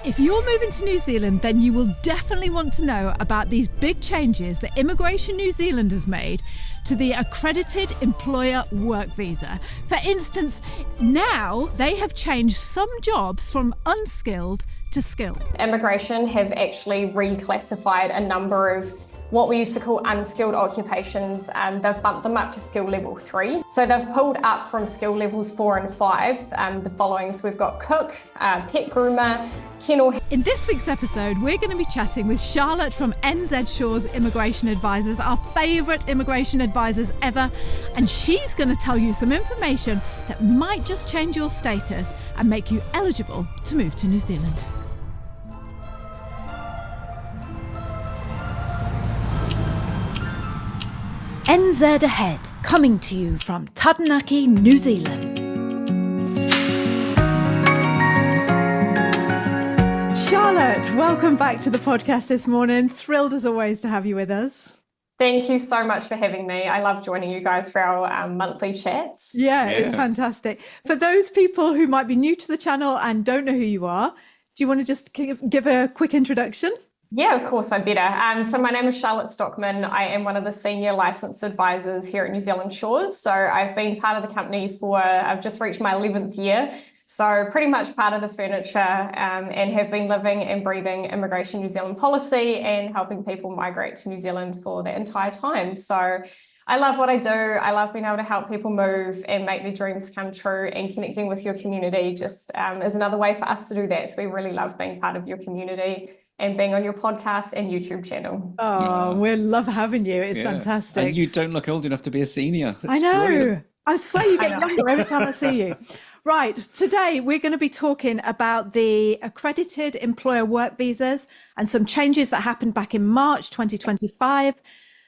If you're moving to New Zealand, then you will definitely want to know about these big changes that Immigration New Zealand has made to the Accredited Employer work visa. For instance, now they have changed some jobs from unskilled to skilled. Immigration have actually reclassified a number of what we used to call unskilled occupations, and they've bumped them up to skill level 3. So they've pulled up from skill levels 4 and 5 the following. So we've got cook, pet groomer, kennel. In this week's episode, we're going to be chatting with Charlotte from NZ Shores Immigration Advisors, our favourite immigration advisors ever, and she's going to tell you some information that might just change your status and make you eligible to move to New Zealand. NZAhead, coming to you from Taranaki, New Zealand. Charlotte, welcome back to the podcast this morning. Thrilled as always to have you with us. Thank you so much for having me. I love joining you guys for our monthly chats. Yeah, it's fantastic. For those people who might be new to the channel and don't know who you are, do you want to just give a quick introduction? Yeah, of course, I'd better. So my name is Charlotte Stockman. I am one of the senior licensed advisors here at New Zealand Shores. So I've been part of the company I've just reached my 11th year. So pretty much part of the furniture and have been living and breathing Immigration New Zealand policy and helping people migrate to New Zealand for the entire time. So I love what I do. I love being able to help people move and make their dreams come true, and connecting with your community just is another way for us to do that. So we really love being part of your community and being on your podcast and YouTube channel. Oh, we love having you. It's fantastic. And you don't look old enough to be a senior. I know. Brilliant. I swear you get younger every time I see you. Right. Today, we're going to be talking about the Accredited Employer work visas and some changes that happened back in March 2025.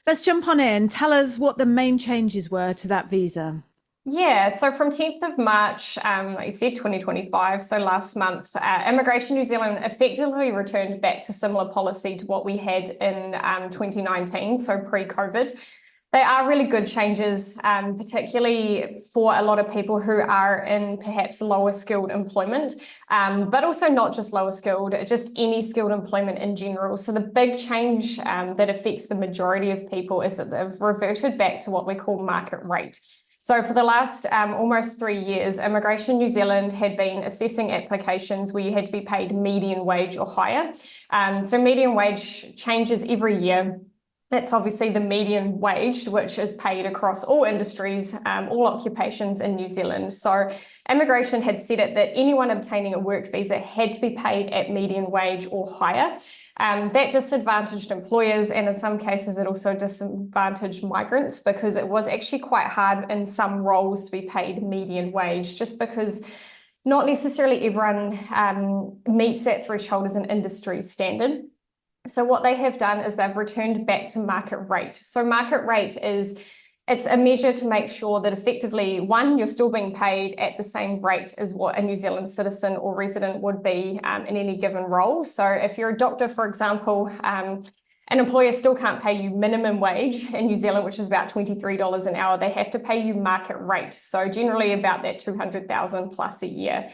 Let's jump on in. Tell us what the main changes were to that visa. Yeah, so from 10th of March, like you said, 2025, so last month, Immigration New Zealand effectively returned back to similar policy to what we had in 2019, so pre-COVID. They are really good changes, particularly for a lot of people who are in perhaps lower skilled employment, but also not just lower skilled, just any skilled employment in general. So the big change that affects the majority of people is that they've reverted back to what we call market rate. So for the last almost 3 years, Immigration New Zealand had been assessing applications where you had to be paid median wage or higher. So median wage changes every year. That's obviously the median wage, which is paid across all industries, all occupations in New Zealand. So immigration had set it that anyone obtaining a work visa had to be paid at median wage or higher. That disadvantaged employers, and in some cases it also disadvantaged migrants, because it was actually quite hard in some roles to be paid median wage, just because not necessarily everyone meets that threshold as an industry standard. So what they have done is they've returned back to market rate. So market rate it's a measure to make sure that effectively, one, you're still being paid at the same rate as what a New Zealand citizen or resident would be in any given role. So if you're a doctor, for example, an employer still can't pay you minimum wage in New Zealand, which is about $23 an hour. They have to pay you market rate. So generally about that $200,000 plus a year.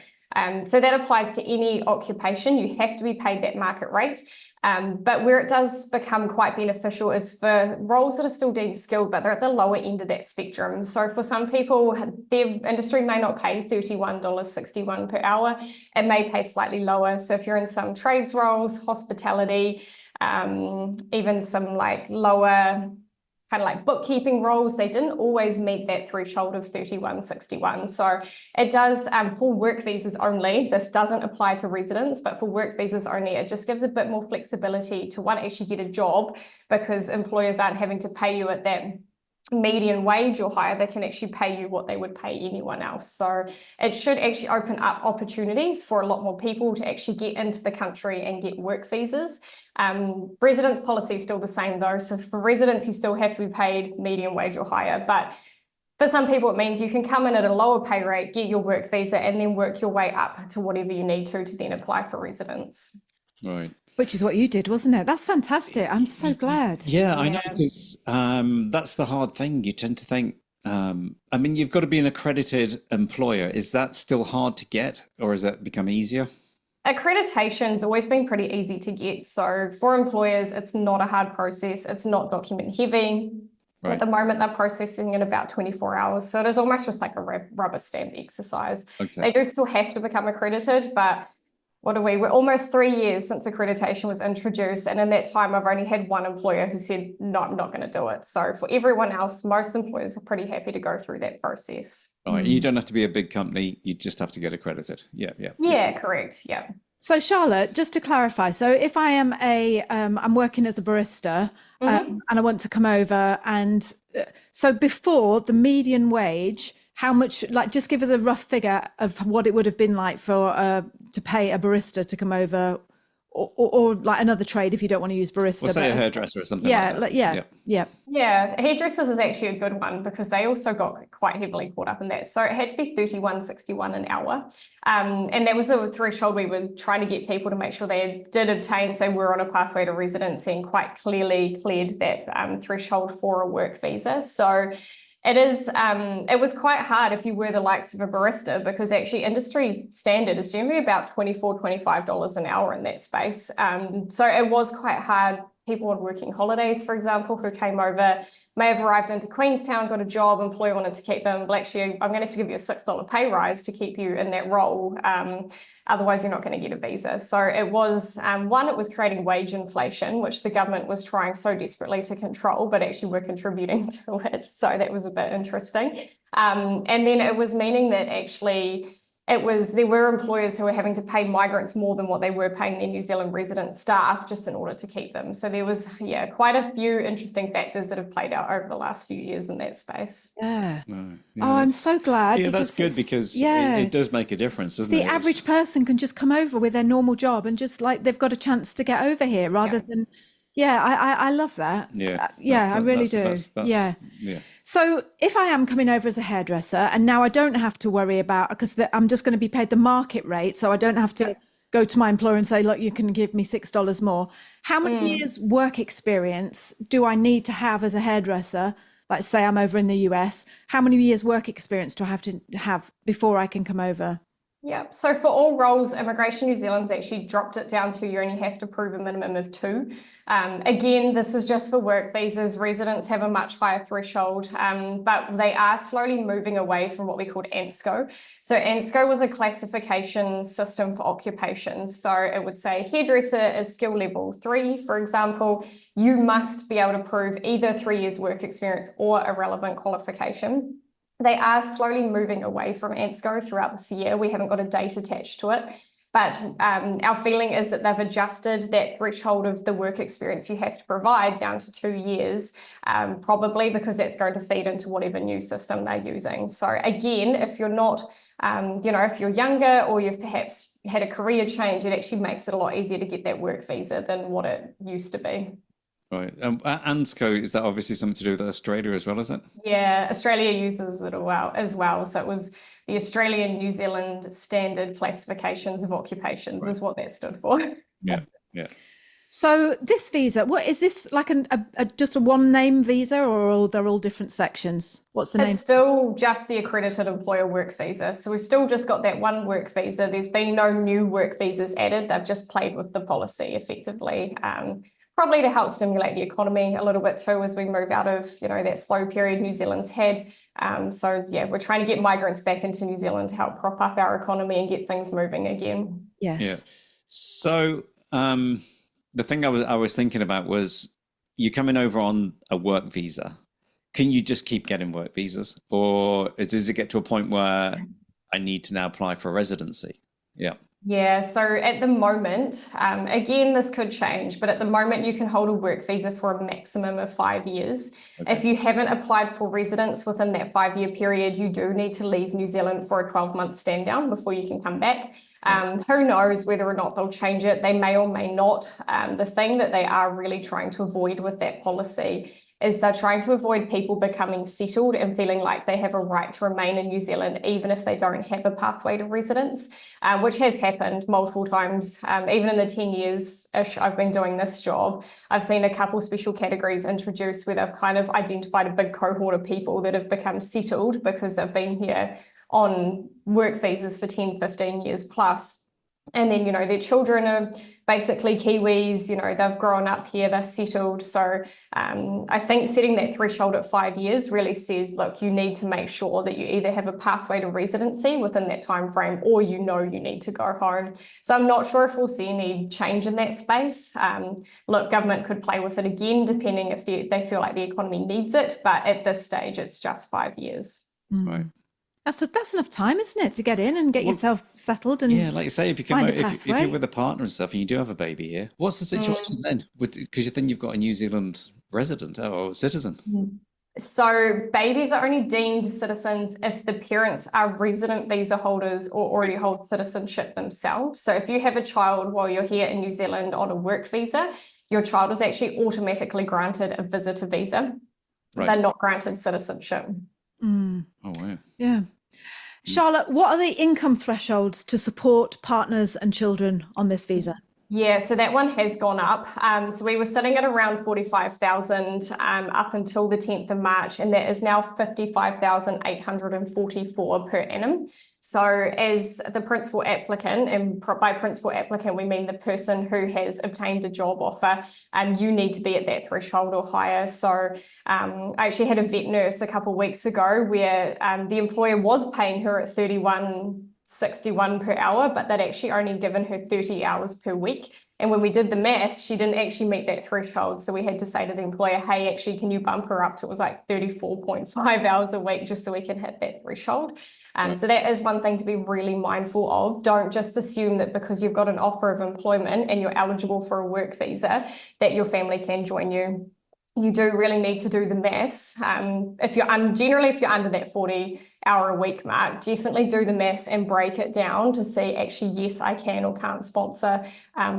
So that applies to any occupation. You have to be paid that market rate. But where it does become quite beneficial is for roles that are still deemed skilled, but they're at the lower end of that spectrum. So for some people, their industry may not pay $31.61 per hour. It may pay slightly lower. So if you're in some trades roles, hospitality, even some like lower kind of like bookkeeping roles, they didn't always meet that threshold of $31.61. So it does, for work visas only, this doesn't apply to residents, but for work visas only, it just gives a bit more flexibility to one, actually get a job, because employers aren't having to pay you at that median wage or higher. They can actually pay you what they would pay anyone else. So it should actually open up opportunities for a lot more people to actually get into the country and get work visas. Residence policy is still the same though. So for residents, you still have to be paid median wage or higher. But for some people, it means you can come in at a lower pay rate, get your work visa, and then work your way up to whatever you need to then apply for residence. Right. Which is what you did, wasn't it? That's fantastic. I'm so glad. Yeah, I know, because that's the hard thing. You tend to think, I mean, you've got to be an accredited employer. Is that still hard to get, or has that become easier? Accreditation's always been pretty easy to get. So for employers, it's not a hard process. It's not document heavy. At the moment, they're processing in about 24 hours. So it is almost just like a rubber stamp exercise. They do still have to become accredited, but we're almost 3 years since accreditation was introduced. And in that time, I've only had one employer who said, no, I'm not going to do it. So for everyone else, most employers are pretty happy to go through that process. Right. You don't have to be a big company. You just have to get accredited. Yeah, correct. Yeah. So Charlotte, just to clarify, so if I am I'm working as a barista and I want to come over, and so before the median wage, how much, like, just give us a rough figure of what it would have been like for to pay a barista to come over, or like another trade if you don't want to use barista. Or say a hairdresser or something like that. Yeah, hairdressers is actually a good one because they also got quite heavily caught up in that. So it had to be $31.61 an hour. And that was the threshold we were trying to get people to make sure they did obtain, so we're on a pathway to residency, and quite clearly cleared that threshold for a work visa. So it was quite hard if you were the likes of a barista, because actually industry standard is generally about $24, $25 an hour in that space. So it was quite hard. People on working holidays, for example, who came over, may have arrived into Queenstown, got a job, employer wanted to keep them. Well, actually, I'm going to have to give you a $6 pay rise to keep you in that role. Otherwise, you're not going to get a visa. So it was, it was creating wage inflation, which the government was trying so desperately to control, but actually we're contributing to it. So that was a bit interesting. And then it was meaning that actually there were employers who were having to pay migrants more than what they were paying their New Zealand resident staff just in order to keep them. So there was, quite a few interesting factors that have played out over the last few years in that space. I'm so glad. Yeah, that's good, because it does make a difference, doesn't it? The average person can just come over with their normal job and just, like, they've got a chance to get over here rather than, I love that. I really do. So if I am coming over as a hairdresser, and now I don't have to worry about, because I'm just going to be paid the market rate, so I don't have to go to my employer and say, look, you can give me $6 more. How many years work experience do I need to have as a hairdresser? Like, say I'm over in the US, how many years work experience do I have to have before I can come over? Yeah, so for all roles, Immigration New Zealand's actually dropped it down to you only have to prove a minimum of 2. Again, this is just for work visas. Residents have a much higher threshold, but they are slowly moving away from what we called ANSCO. So ANSCO was a classification system for occupations. So it would say hairdresser is skill level 3, for example. You must be able to prove either 3 years work experience or a relevant qualification. They are slowly moving away from ANSCO throughout this year. We haven't got a date attached to it, but our feeling is that they've adjusted that threshold of the work experience you have to provide down to 2 years, probably because that's going to feed into whatever new system they're using. So again, if you're not, if you're younger or you've perhaps had a career change, it actually makes it a lot easier to get that work visa than what it used to be. Right. ANSCO, is that obviously something to do with Australia as well, is it? Yeah, Australia uses it as well. So it was the Australian New Zealand Standard Classifications of Occupations is what that stood for. Yeah. So this visa, what is this, like just a one name visa, or they're all different sections? What's the name? It's still just the Accredited Employer work visa. So we've still just got that one work visa. There's been no new work visas added. They've just played with the policy effectively. Probably to help stimulate the economy a little bit too as we move out of, that slow period New Zealand's had. We're trying to get migrants back into New Zealand to help prop up our economy and get things moving again. Yes. Yeah. So the thing I was thinking about was, you're coming over on a work visa. Can you just keep getting work visas, or does it get to a point where I need to now apply for a residency? Yeah. Yeah, so at the moment, again, this could change, but at the moment you can hold a work visa for a maximum of 5 years. Okay. If you haven't applied for residence within that 5-year period, you do need to leave New Zealand for a 12-month stand down before you can come back. Who knows whether or not they'll change it? They may or may not. The thing that they are really trying to avoid with that policy is they're trying to avoid people becoming settled and feeling like they have a right to remain in New Zealand, even if they don't have a pathway to residence, which has happened multiple times. Even in the 10 years-ish I've been doing this job, I've seen a couple special categories introduced where they've kind of identified a big cohort of people that have become settled because they've been here on work visas for 10, 15 years plus. And then, their children are basically Kiwis, they've grown up here, they're settled. So I think setting that threshold at 5 years really says, look, you need to make sure that you either have a pathway to residency within that time frame, or you need to go home. So I'm not sure if we'll see any change in that space. Look, government could play with it again, depending if they feel like the economy needs it. But at this stage, it's just 5 years. Right. That's enough time, isn't it, to get in and get yourself settled? And yeah, like you say, if you're with a partner and stuff, and you do have a baby here, what's the situation then? Because then you've got a New Zealand resident or citizen. So babies are only deemed citizens if the parents are resident visa holders or already hold citizenship themselves. So if you have a child while you're here in New Zealand on a work visa, your child is actually automatically granted a visitor visa. Right. They're not granted citizenship. Oh, wow. Yeah. Charlotte, what are the income thresholds to support partners and children on this visa? Yeah, so that one has gone up. So we were sitting at around 45,000 up until the 10th of March, and that is now 55,844 per annum. So as the principal applicant, and by principal applicant, we mean the person who has obtained a job offer, you need to be at that threshold or higher. So I actually had a vet nurse a couple of weeks ago where the employer was paying her at $31.61 per hour, but they'd actually only given her 30 hours per week. And when we did the maths, she didn't actually meet that threshold. So we had to say to the employer, hey, actually, can you bump her up to, it was like 34.5 hours a week just so we can hit that threshold. So that is one thing to be really mindful of. Don't just assume that because you've got an offer of employment and you're eligible for a work visa, that your family can join you. You do really need to do the maths. If you're under that 40-hour-a-week mark, definitely do the maths and break it down to see actually, yes, I can or can't sponsor.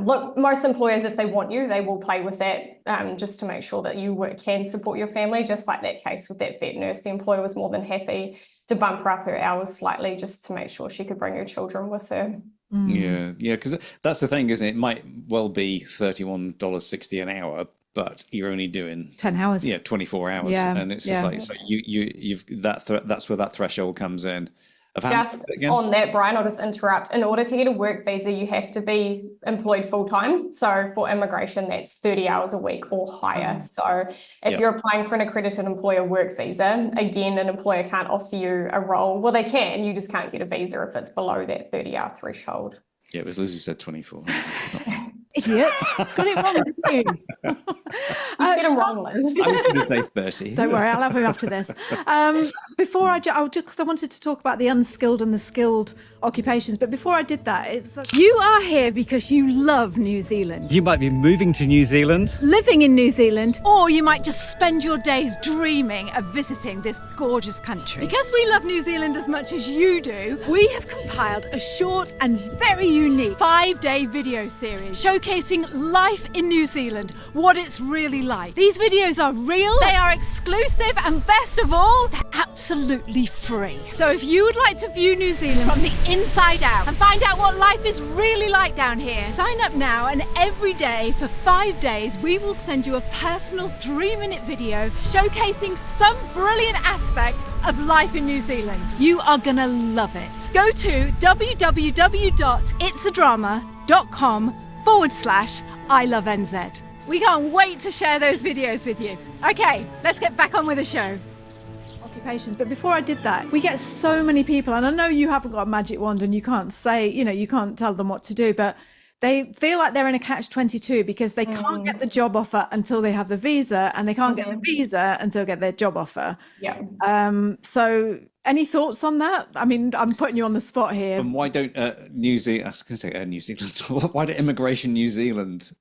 Look, most employers, if they want you, they will play with that just to make sure that you can support your family. Just like that case with that vet nurse, the employer was more than happy to bump her up her hours slightly just to make sure she could bring her children with her. Yeah, because that's the thing, isn't it? It might well be $31.60 an hour, but you're only doing 10 hours. Yeah, 24 hours. Yeah, and it's just like, so you've that's where that threshold comes in. Just on that, Brian, I'll just interrupt. In order to get a work visa, you have to be employed full time. So for immigration, that's 30 hours a week or higher. So if you're applying for an accredited employer work visa, again, an employer can't offer you a role. Well, they can, you just can't get a visa if it's below that 30-hour threshold. Yeah, it was Liz who said 24. Idiot. Got it wrong, didn't you? You said them wrong, Liz. I was going to say 30. Don't worry, I'll have him after this. Before because I wanted to talk about the unskilled and the skilled occupations, but before I did that, it was you are here because you love New Zealand. You might be moving to New Zealand, living in New Zealand, or you might just spend your days dreaming of visiting this gorgeous country. Because we love New Zealand as much as you do, we have compiled a short and very unique 5-day video series showcasing life in New Zealand, what it's really like. These videos are real, they are exclusive, and best of all, they're absolutely free. So if you would like to view New Zealand from the inside out and find out what life is really like down here, sign up now, and every day for 5 days we will send you a personal 3-minute video showcasing some brilliant aspect of life in New Zealand. You are gonna love it. Go to www.itsadrama.com/ILoveNZ. We can't wait to share those videos with you. Okay, let's get back on with the show. Occupations, but before I did that, we get so many people, and I know you haven't got a magic wand and you can't say, you can't tell them what to do, but they feel like they're in a catch-22 because they can't get the job offer until they have the visa, and they can't get the visa until they get their job offer. Yeah. So any thoughts on that? I mean, I'm putting you on the spot here. And why don't New Zealand, I was going to say New Zealand, why don't Immigration New Zealand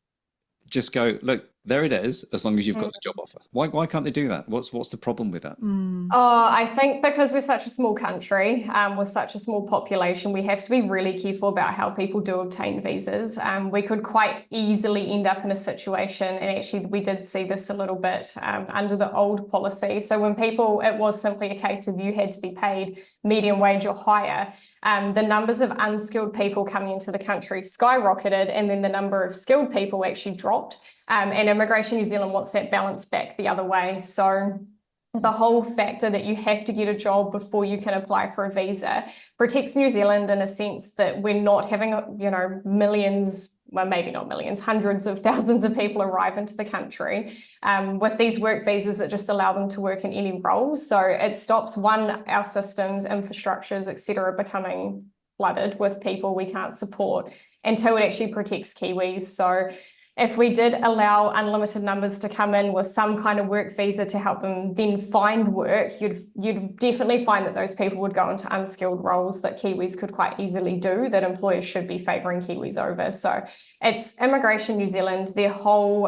just go, look, there it is, as long as you've got the job offer? Why can't they do that? What's the problem with that? Oh, I think because we're such a small country, with such a small population, we have to be really careful about how people do obtain visas. We could quite easily end up in a situation, and actually we did see this a little bit under the old policy. So when it was simply a case of you had to be paid median wage or higher, the numbers of unskilled people coming into the country skyrocketed, and then the number of skilled people actually dropped. And Immigration New Zealand wants that balance back the other way. So the whole factor that you have to get a job before you can apply for a visa protects New Zealand in a sense that we're not having, millions, well, maybe not millions, hundreds of thousands of people arrive into the country with these work visas that just allow them to work in any role. So it stops, one, our systems, infrastructures, etc., becoming flooded with people we can't support, and two, it actually protects Kiwis. So if we did allow unlimited numbers to come in with some kind of work visa to help them then find work, you'd definitely find that those people would go into unskilled roles that Kiwis could quite easily do, that employers should be favouring Kiwis over. So it's Immigration New Zealand. Their whole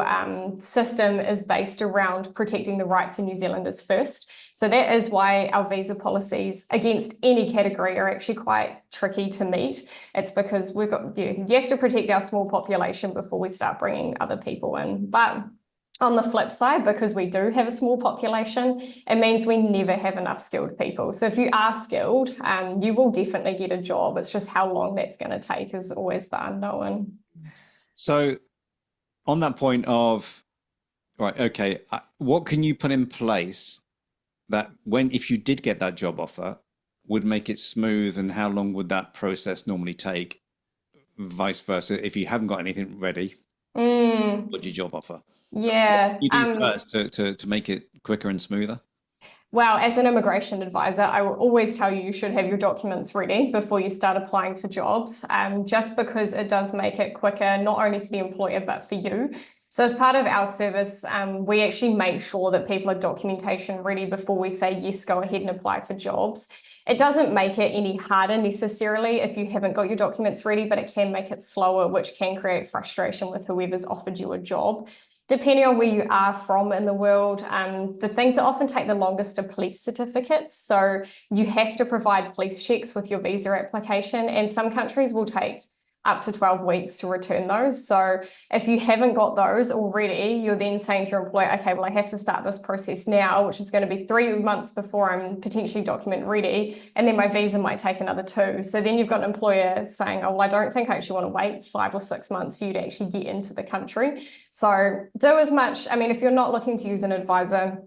system is based around protecting the rights of New Zealanders first. So that is why our visa policies against any category are actually quite tricky to meet. It's because you have to protect our small population before we start bringing other people in. But on the flip side, because we do have a small population, it means we never have enough skilled people. So if you are skilled, you will definitely get a job. It's just how long that's going to take is always the unknown. So on that point of, right, okay, what can you put in place that if you did get that job offer, would make it smooth, and how long would that process normally take? Vice versa, if you haven't got anything ready, what's your job offer? Yeah. So what do you do first to make it quicker and smoother? Well, as an immigration advisor, I will always tell you should have your documents ready before you start applying for jobs, just because it does make it quicker, not only for the employer, but for you. So as part of our service, we actually make sure that people are documentation ready before we say, yes, go ahead and apply for jobs. It doesn't make it any harder necessarily if you haven't got your documents ready, but it can make it slower, which can create frustration with whoever's offered you a job. Depending on where you are from in the world, the things that often take the longest are police certificates. So you have to provide police checks with your visa application, and some countries will take up to 12 weeks to return those. So if you haven't got those already, you're then saying to your employer, okay, well, I have to start this process now, which is going to be 3 months before I'm potentially document ready. And then my visa might take another 2. So then you've got an employer saying, oh, well, I don't think I actually want to wait 5 or 6 months for you to actually get into the country. So do as much, if you're not looking to use an advisor,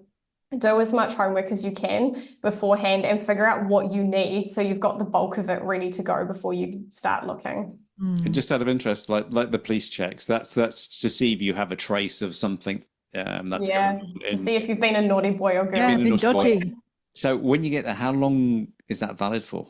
do as much homework as you can beforehand and figure out what you need so you've got the bulk of it ready to go before you start looking. And just out of interest, like the police checks, that's to see if you have a trace of something that's going on. To see if you've been a naughty boy or girl. Yeah, been dodgy. So when you get there, how long is that valid for?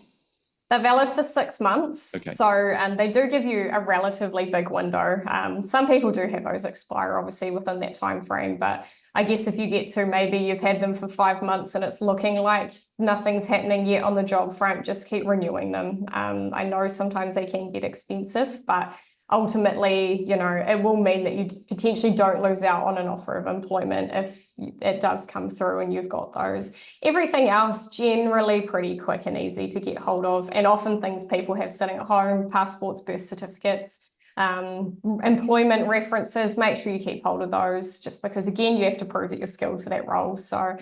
They're valid for 6 months. Okay. So they do give you a relatively big window. Some people do have those expire obviously within that time frame, but I guess if you get to maybe you've had them for 5 months and it's looking like nothing's happening yet on the job front, just keep renewing them. I know sometimes they can get expensive, but ultimately, it will mean that you potentially don't lose out on an offer of employment if it does come through and you've got those. Everything else, generally pretty quick and easy to get hold of. And often things people have sitting at home, passports, birth certificates, employment references, make sure you keep hold of those, just because, again, you have to prove that you're skilled for that role. So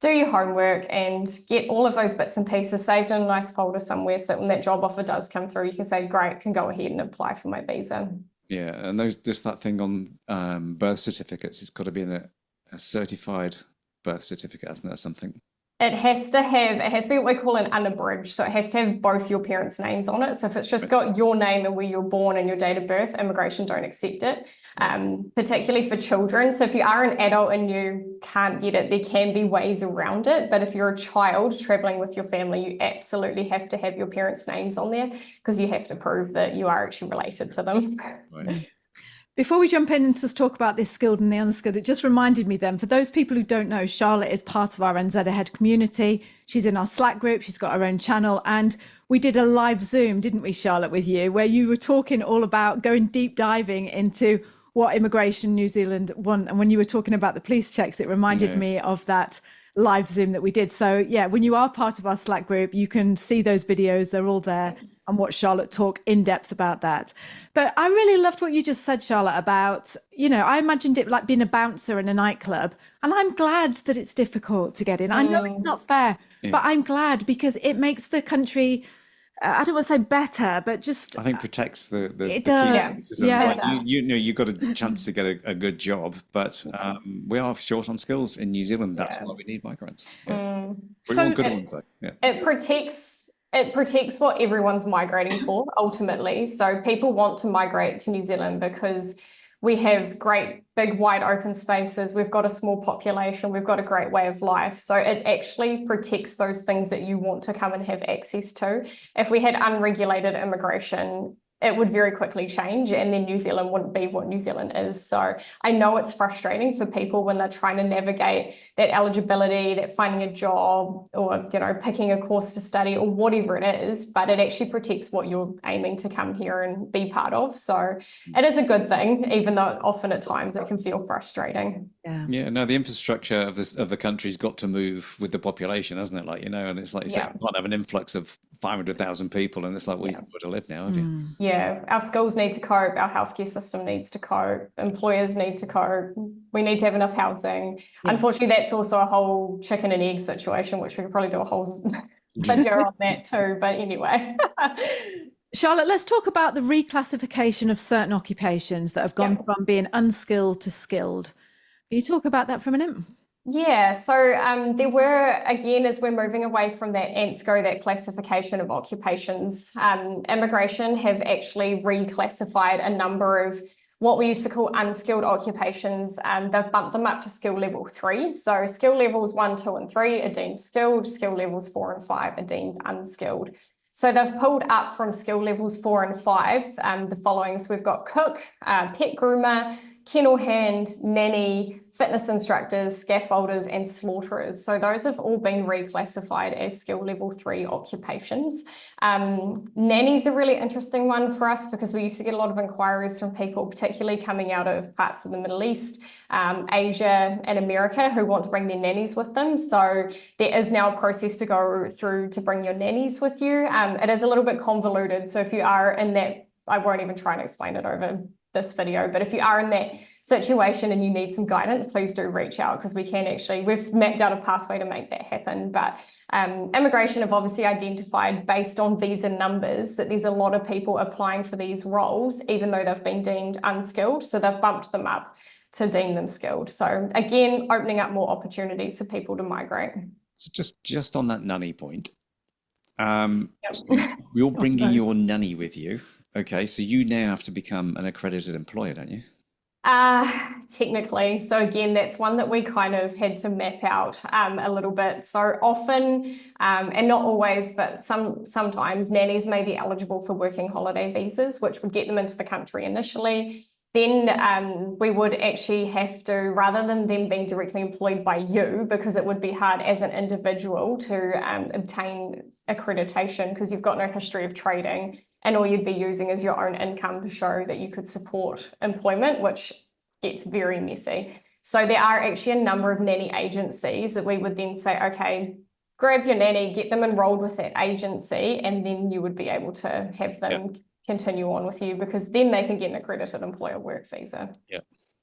do your homework and get all of those bits and pieces saved in a nice folder somewhere so that when that job offer does come through, you can say, great, can go ahead and apply for my visa. Yeah, and just that thing on birth certificates, it's got to be a certified birth certificate, hasn't it, or something? It has to be what we call an unabridged. So it has to have both your parents' names on it. So if it's just got your name and where you're born and your date of birth, immigration don't accept it, particularly for children. So if you are an adult and you can't get it, there can be ways around it. But if you're a child traveling with your family, you absolutely have to have your parents' names on there because you have to prove that you are actually related to them. Right. Before we jump in and just talk about this skilled and the unskilled, it just reminded me then, for those people who don't know, Charlotte is part of our NZAhead community. She's in our Slack group. She's got her own channel. And we did a live Zoom, didn't we, Charlotte, with you, where you were talking all about going deep diving into what Immigration New Zealand want. And when you were talking about the police checks, it reminded me of that live Zoom that we did. So yeah, when you are part of our Slack group, you can see those videos. They're all there, and watch Charlotte talk in depth about that. But I really loved what you just said, Charlotte, about, I imagined it like being a bouncer in a nightclub. And I'm glad that it's difficult to get in. I know it's not fair, but I'm glad because it makes the country I don't want to say better, but just I think protects the it key does. citizens. Yeah. Like you know, you've got a chance to get a good job, but we are short on skills in New Zealand. That's why we need migrants. Yeah. We want good ones, though. Yeah. It protects what everyone's migrating for ultimately. So people want to migrate to New Zealand because we have great, big, wide open spaces. We've got a small population. We've got a great way of life. So it actually protects those things that you want to come and have access to. If we had unregulated immigration, it would very quickly change, and then New Zealand wouldn't be what New Zealand is. So I know it's frustrating for people when they're trying to navigate that eligibility, that finding a job, or picking a course to study or whatever it is, but it actually protects what you're aiming to come here and be part of. So it is a good thing, even though often at times it can feel frustrating. Yeah, no, the infrastructure of the country's got to move with the population, hasn't it? And it's like you say, you can't have an influx of 500,000 people, and it's like, you've got to live now, have you? Yeah, our schools need to cope, our healthcare system needs to cope, employers need to cope, we need to have enough housing. Unfortunately, that's also a whole chicken and egg situation, which we could probably do a whole video on that too, but anyway. Charlotte, let's talk about the reclassification of certain occupations that have gone from being unskilled to skilled. Can you talk about that for a minute? Yeah, so there were, again, as we're moving away from that ANSCO, that classification of occupations, immigration have actually reclassified a number of what we used to call unskilled occupations. They've bumped them up to skill level 3. So skill levels 1, 2, and 3 are deemed skilled. Skill levels 4 and 5 are deemed unskilled. So they've pulled up from skill levels 4 and 5 the following. So we've got cook, pet groomer, kennel hand, nanny, fitness instructors, scaffolders, and slaughterers. So those have all been reclassified as skill level 3 occupations. Nanny's a really interesting one for us because we used to get a lot of inquiries from people, particularly coming out of parts of the Middle East, Asia, and America, who want to bring their nannies with them. So there is now a process to go through to bring your nannies with you. It is a little bit convoluted. So if you are in that, I won't even try and explain it over this video, but if you are in that situation and you need some guidance, please do reach out because we've mapped out a pathway to make that happen. But immigration have obviously identified, based on visa numbers, that there's a lot of people applying for these roles, even though they've been deemed unskilled. So they've bumped them up to deem them skilled. So again, opening up more opportunities for people to migrate. So just on that nanny point, so you're bringing your nanny with you. Okay, so you now have to become an accredited employer, don't you? Technically. So again, that's one that we kind of had to map out a little bit. So often, and not always, but sometimes nannies may be eligible for working holiday visas, which would get them into the country initially. Then we would actually have to, rather than them being directly employed by you, because it would be hard as an individual to obtain accreditation because you've got no history of trading, and all you'd be using is your own income to show that you could support employment, which gets very messy. So there are actually a number of nanny agencies that we would then say, okay, grab your nanny, get them enrolled with that agency, and then you would be able to have them continue on with you because then they can get an accredited employer work visa. Yeah.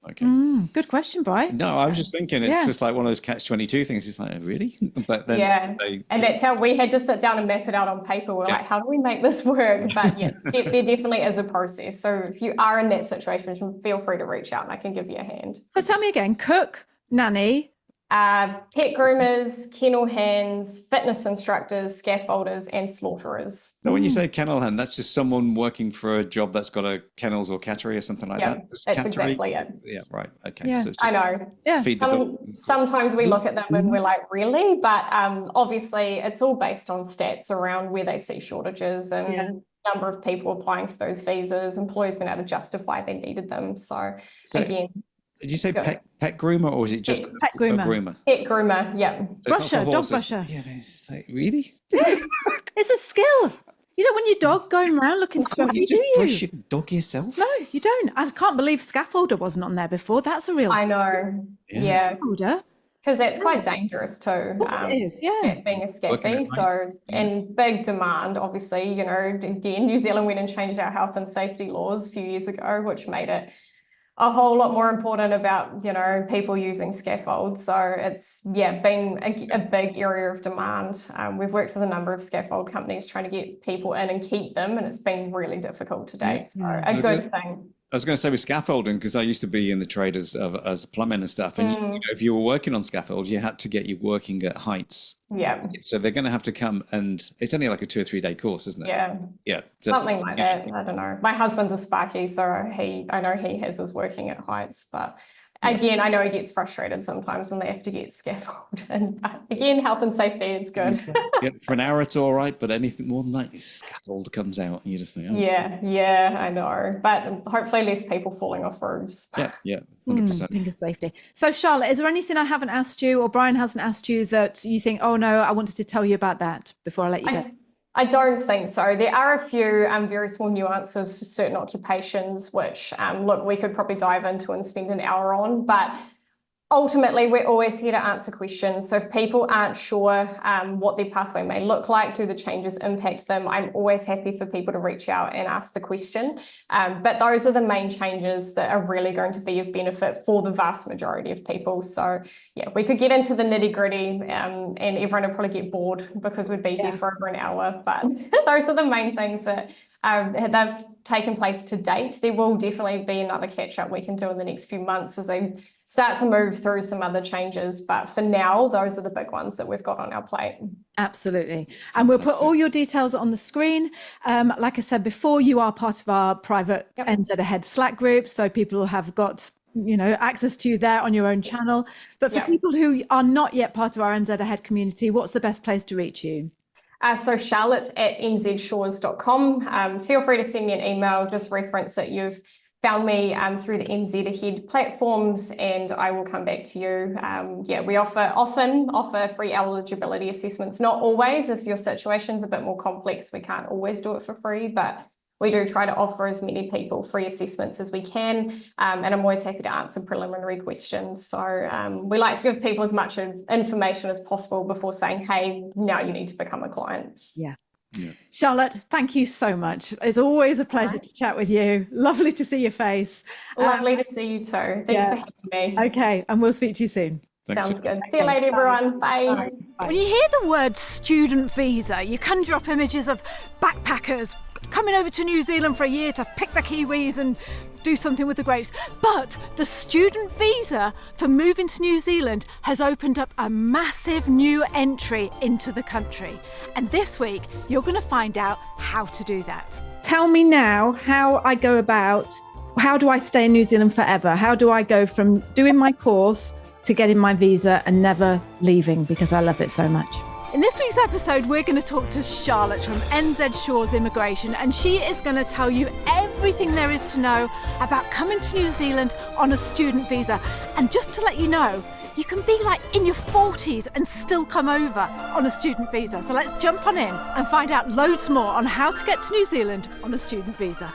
Okay. Good question, Bri. No, I was just thinking it's just like one of those catch-22 things. It's like, really? But then and that's how we had to sit down and map it out on paper. We're like, how do we make this work? But there definitely is a process. So if you are in that situation, feel free to reach out and I can give you a hand. So tell me again, cook, nanny, pet groomers, kennel hands, fitness instructors, scaffolders, and slaughterers. Now, when you say kennel hand, that's just someone working for a job that's got a kennels or cattery or something like that? That's exactly it. Yeah, right. Okay. Yeah. So it's I just know. Sometimes we look at them and we're like, really? But obviously, it's all based on stats around where they see shortages and number of people applying for those visas. Employers been able to justify they needed them. So again... Did you say pet groomer or is it just pet groomer? Pet groomer, yeah. Brusher, dog brusher. Yeah, but it's like, really? It's a skill. You don't want your dog going around looking scruffy, you just do you? brush your dog yourself? No, you don't. I can't believe scaffolder wasn't on there before. That's a real I know. scaffolder. Because that's quite dangerous too. It is, yeah. Being a scaffy. So, in big demand, obviously, again, New Zealand went and changed our health and safety laws a few years ago, which made it a whole lot more important about, people using scaffold. So it's, been a big area of demand. We've worked with a number of scaffold companies trying to get people in and keep them, and it's been really difficult to date. So a good thing. I was going to say with scaffolding, because I used to be in the trade as plumbing and stuff. And if you were working on scaffold, you had to get you working at heights. Yeah. So they're going to have to come, and it's only like a 2 or 3 day course, isn't it? Yeah. Yeah. Something like that. I don't know. My husband's a sparky, so I know he has his working at heights, but again, I know he gets frustrated sometimes when they have to get scaffold. And again, health and safety, it's good. For an hour, it's all right, but anything more than that, scaffold comes out, and you just think, oh. Yeah, I know. But hopefully, less people falling off roofs. Yeah, 100%. Think of safety. So, Charlotte, is there anything I haven't asked you, or Brian hasn't asked you, that you think, oh no, I wanted to tell you about that before I let you go? I don't think so. There are a few very small nuances for certain occupations, which, look, we could probably dive into and spend an hour on, but ultimately, we're always here to answer questions. So if people aren't sure what their pathway may look like, do the changes impact them, I'm always happy for people to reach out and ask the question. But those are the main changes that are really going to be of benefit for the vast majority of people. So yeah, we could get into the nitty gritty and everyone would probably get bored because we'd be here for over an hour. But those are the main things that they've taken place to date. There will definitely be another catch up we can do in the next few months as they start to move through some other changes. But for now, those are the big ones that we've got on our plate. Absolutely. And we'll put all your details on the screen. Like I said before, you are part of our private NZAhead Slack group. So people have got access to you there on your own channel. But for people who are not yet part of our NZAhead community, what's the best place to reach you? So charlotte@nzshores.com. Feel free to send me an email, just reference that you've found me through the NZAhead platforms, and I will come back to you. We often offer free eligibility assessments. Not always. If your situation's a bit more complex, we can't always do it for free, but we do try to offer as many people free assessments as we can, and I'm always happy to answer preliminary questions. So we like to give people as much information as possible before saying, hey, now you need to become a client. Yeah. Charlotte, thank you so much. It's always a pleasure to chat with you. Lovely to see your face. Lovely to see you too. Thanks for having me. Okay, and we'll speak to you soon. Sounds good. See you later, everyone. Bye. When you hear the word student visa, you conjure up images of backpackers coming over to New Zealand for a year to pick the kiwis and do something with the grapes. But the student visa for moving to New Zealand has opened up a massive new entry into the country. And this week, you're going to find out how to do that. Tell me now how I go about, how do I stay in New Zealand forever? How do I go from doing my course to getting my visa and never leaving because I love it so much? In this week's episode, we're going to talk to Charlotte from NZ Shores Immigration, and she is going to tell you everything there is to know about coming to New Zealand on a student visa. And just to let you know, you can be like in your 40s and still come over on a student visa. So let's jump on in and find out loads more on how to get to New Zealand on a student visa.